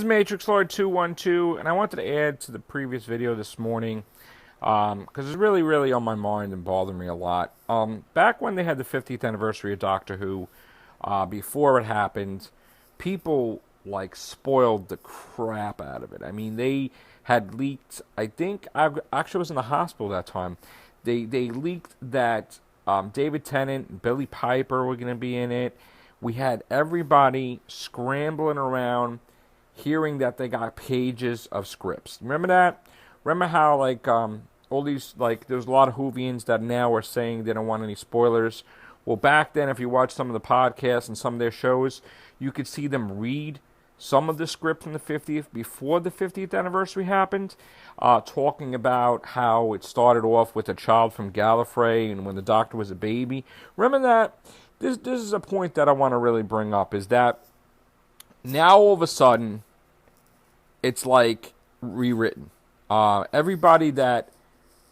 This is Matrix Lord 212, and I wanted to add to the previous video this morning because it's really on my mind and bothering me a lot. Back when they had the 50th anniversary of Doctor Who, before it happened, people like spoiled the crap out of it. I mean, they had leaked. I think I actually was in the hospital that time. They leaked that David Tennant and Billy Piper were going to be in it. We had everybody scrambling around hearing that they got pages of scripts. Remember that? Remember how all these there's a lot of Whovians that now are saying they don't want any spoilers. Well, back then, if you watch some of the podcasts and some of their shows, you could see them read some of the script from the 50th before the 50th anniversary happened, talking about how it started off with a child from Gallifrey and when the Doctor was a baby. Remember that? This is a point that I want to really bring up, is that now all of a sudden it's like rewritten. Everybody that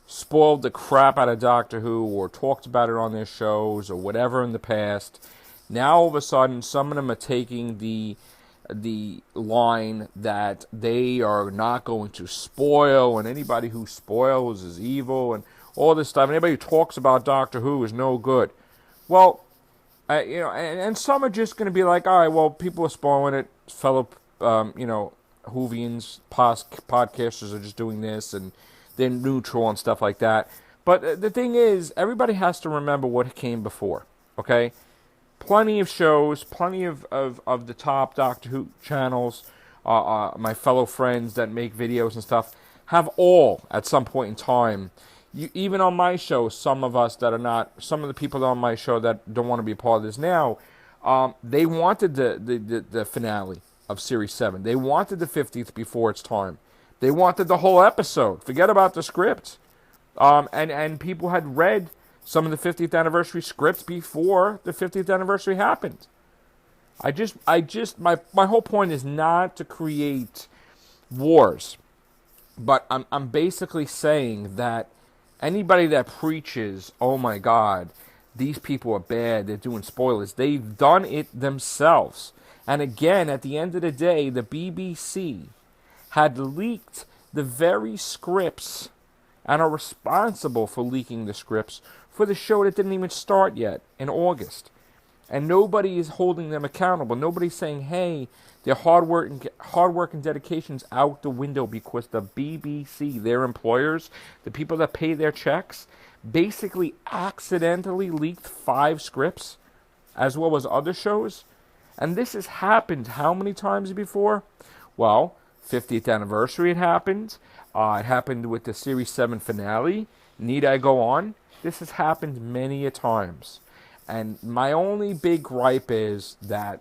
spoiled the crap out of Doctor Who or talked about it on their shows or whatever in the past, now all of a sudden some of them are taking the line that they are not going to spoil, and anybody who spoils is evil and all this stuff. Anybody who talks about Doctor Who is no good. Well, and some are just going to be like, all right, well, people are spoiling it. Fellow, Whovians, podcasters are just doing this, and they're neutral and stuff like that. But the thing is, everybody has to remember what came before, okay? Plenty of shows, plenty of the top Doctor Who channels, my fellow friends that make videos and stuff, have all, at some point in time, even on my show, some of the people on my show that don't want to be a part of this now, they wanted the finale of Series 7. They wanted the 50th before its time. They wanted the whole episode. Forget about the script. And people had read some of the 50th anniversary scripts before the 50th anniversary happened. My whole point is not to create wars, but I'm basically saying that anybody that preaches, oh my God, these people are bad, they're doing spoilers, they've done it themselves. And again, at the end of the day, the BBC had leaked the very scripts and are responsible for leaking the scripts for the show that didn't even start yet in August. And nobody is holding them accountable. Nobody's saying, hey, their hard work and dedication's out the window because the BBC, their employers, the people that pay their checks, basically accidentally leaked 5 scripts as well as other shows. And this has happened how many times before? Well, 50th anniversary it happened. It happened with the Series 7 finale. Need I go on? This has happened many a times. And my only big gripe is that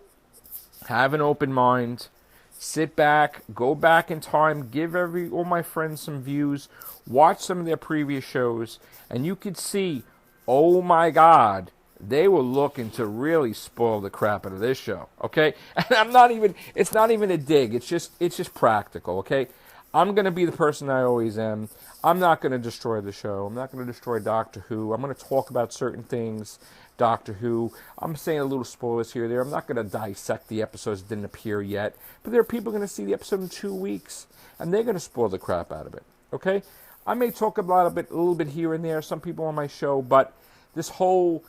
have an open mind, sit back, go back in time, give all my friends some views, watch some of their previous shows, and you could see, oh my God, they were looking to really spoil the crap out of this show, okay? And it's not even a dig, it's just practical, okay? I'm going to be the person I always am. I'm not going to destroy the show. I'm not going to destroy Doctor Who. I'm going to talk about certain things, Doctor Who. I'm saying a little spoilers here or there. I'm not going to dissect the episodes that didn't appear yet. But there are people going to see the episode in 2 weeks, and they're going to spoil the crap out of it, okay? I may talk about a little bit here and there, some people on my show, but this whole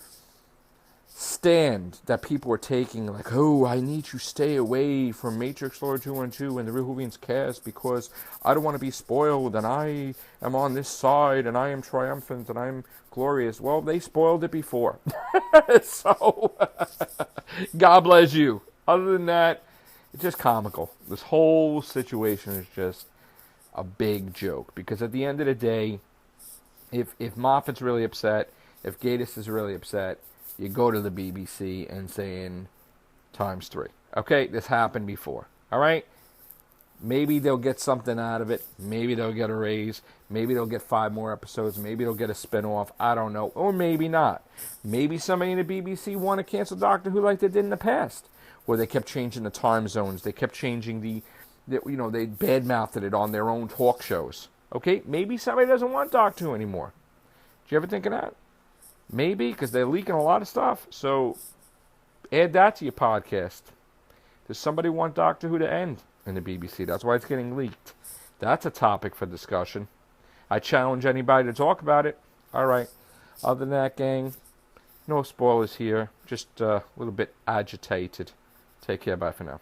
stand that people are taking, like, oh, I need to stay away from Matrix Lord 212 and the Real Whovians cast because I don't want to be spoiled and I am on this side and I am triumphant and I'm glorious. Well, they spoiled it before. So, God bless you. Other than that, it's just comical. This whole situation is just a big joke because at the end of the day, if Moffat's really upset, if Gatiss is really upset, you go to the BBC and saying times 3. Okay, this happened before. All right? Maybe they'll get something out of it. Maybe they'll get a raise. Maybe they'll get 5 more episodes. Maybe they'll get a spin-off. I don't know. Or maybe not. Maybe somebody in the BBC want to cancel Doctor Who like they did in the past, where they kept changing the time zones. They kept changing they bad-mouthed it on their own talk shows. Okay? Maybe somebody doesn't want Doctor Who anymore. Did you ever think of that? Maybe, because they're leaking a lot of stuff. So add that to your podcast. Does somebody want Doctor Who to end? in the BBC. That's why it's getting leaked. That's a topic for discussion. I challenge anybody to talk about it. All right. Other than that, gang, no spoilers here. Just a little bit agitated. Take care. Bye for now.